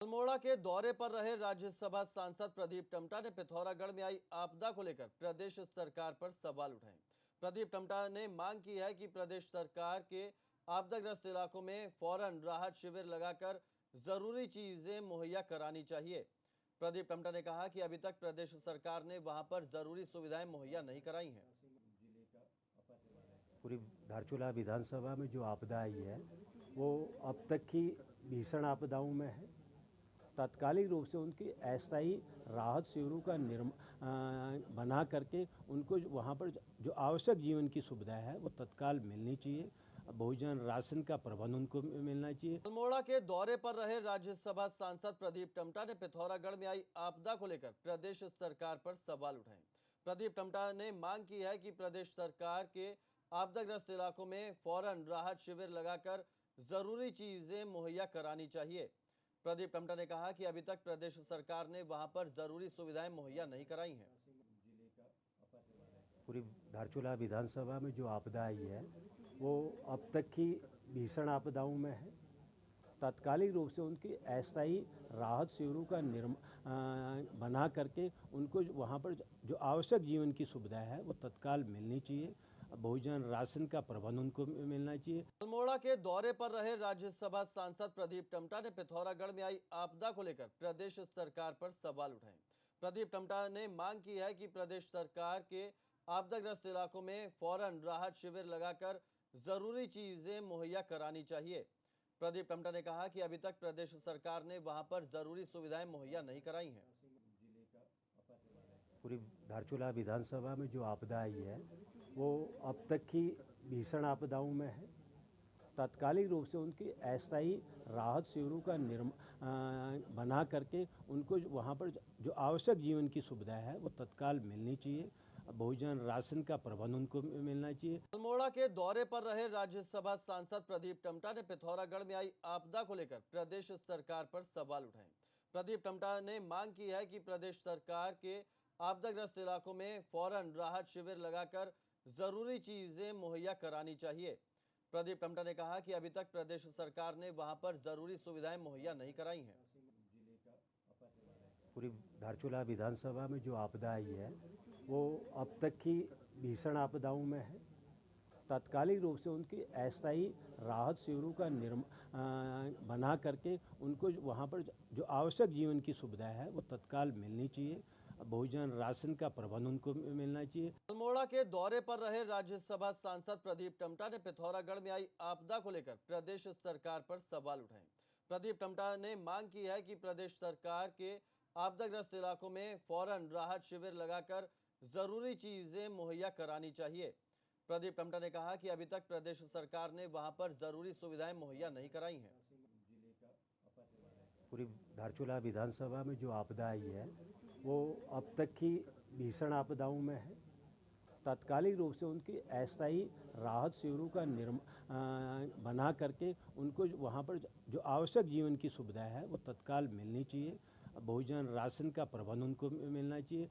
अल्मोड़ा के दौरे पर रहे राज्यसभा सांसद प्रदीप टम्टा ने पिथौरागढ़ में आई आपदा को लेकर प्रदेश सरकार पर सवाल उठाए। प्रदीप टम्टा ने मांग की है कि प्रदेश सरकार के आपदाग्रस्त इलाकों में फौरन राहत शिविर लगाकर जरूरी चीजें मुहैया करानी चाहिए। प्रदीप टम्टा ने कहा कि अभी तक प्रदेश सरकार ने वहां पर जरूरी सुविधाएं मुहैया नहीं कराई हैं। पूरी धारचूला विधानसभा में जो आपदा आई है वो अब तक की भीषण आपदाओं में है। तात्कालिक रूप से उनकी अस्थायी राहत शिविरों का बना करके उनको वहाँ पर जो आवश्यक जीवन की सुविधा है वो तत्काल मिलनी चाहिए। भोजन राशन का प्रबंध उनको मिलना चाहिए। अल्मोड़ा के दौरे पर रहे राज्यसभा सांसद प्रदीप टम्टा ने पिथौरागढ़ में आई आपदा को लेकर प्रदेश सरकार पर सवाल उठाए। प्रदीप टम्टा ने मांग की है कि प्रदेश सरकार के आपदाग्रस्त इलाकों में फौरन राहत शिविर लगाकर जरूरी चीजें मुहैया करानी चाहिए। प्रदीप टम्टा ने कहा कि अभी तक प्रदेश सरकार ने वहां पर जरूरी सुविधाएं मुहैया नहीं कराई हैं। पूरी धारचूला विधानसभा में जो आपदा आई है वो अब तक की भीषण आपदाओं में है। तात्कालिक रूप से उनकी अस्थायी राहत शिविरों का बना करके उनको वहाँ पर जो आवश्यक जीवन की सुविधा है वो तत्काल मिलनी चाहिए। भोजन राशन का प्रबंध उनको मिलना चाहिए। अल्मोड़ा के दौरे पर रहे राज्यसभा सांसद प्रदीप टम्टा ने पिथौरागढ़ में आई आपदा को लेकर प्रदेश सरकार पर सवाल उठाए। प्रदीप टम्टा ने मांग की है कि प्रदेश सरकार के आपदाग्रस्त इलाकों में फौरन राहत शिविर लगाकर जरूरी चीजें मुहैया करानी चाहिए। प्रदीप टम्टा ने कहा कि अभी तक प्रदेश सरकार ने वहां पर जरूरी सुविधाएं मुहैया नहीं कराई हैं। पूरी धारचूला विधानसभा में जो आपदा आई है वो अब तक की भीषण आपदाओं में है। तात्कालिक रूप से उनकी अस्थायी राहत शिविरों का बना करके उनको वहाँ पर जो आवश्यक जीवन की सुविधा है वो तत्काल मिलनी चाहिए। भोजन राशन का प्रबंध उनको मिलना चाहिए। अल्मोड़ा के दौरे पर रहे राज्यसभा सांसद प्रदीप टम्टा ने पिथौरागढ़ में आई आपदा को लेकर प्रदेश सरकार पर सवाल उठाए। प्रदीप टम्टा ने मांग की है कि प्रदेश सरकार के आपदाग्रस्त इलाकों में फौरन राहत शिविर लगाकर जरूरी चीजें मुहैया करानी चाहिए। प्रदीप टम्टा ने कहा कि अभी तक प्रदेश सरकार ने वहां पर जरूरी सुविधाएं मुहैया नहीं कराई हैं। पूरी धारचूला विधानसभा में जो आपदा आई है वो अब तक की भीषण आपदाओं में है। तात्कालिक रूप से उनकी अस्थायी राहत शिविरों का बना करके उनको वहाँ पर जो आवश्यक जीवन की सुविधा है वो तत्काल मिलनी चाहिए। भोजन राशन का प्रबंध उनको मिलना चाहिए। अल्मोड़ा के दौरे पर रहे राज्यसभा सांसद प्रदीप टम्टा ने पिथौरागढ़ में आई आपदा को लेकर प्रदेश सरकार पर सवाल उठाए। प्रदीप टम्टा ने मांग की है कि प्रदेश सरकार के आपदाग्रस्त इलाकों में फौरन राहत शिविर लगाकर जरूरी चीजें मुहैया करानी चाहिए। प्रदीप टम्टा ने कहा कि अभी तक प्रदेश सरकार ने वहां पर जरूरी सुविधाएं मुहैया नहीं कराई हैं। पूरी धारचूला विधानसभा में जो आपदा आई है वो अब तक की भीषण आपदाओं में है। तात्कालिक रूप से उनकी अस्थायी राहत शिविरों का बना करके उनको वहाँ पर जो आवश्यक जीवन की सुविधा है वो तत्काल मिलनी चाहिए। भोजन राशन का प्रबंध उनको मिलना चाहिए।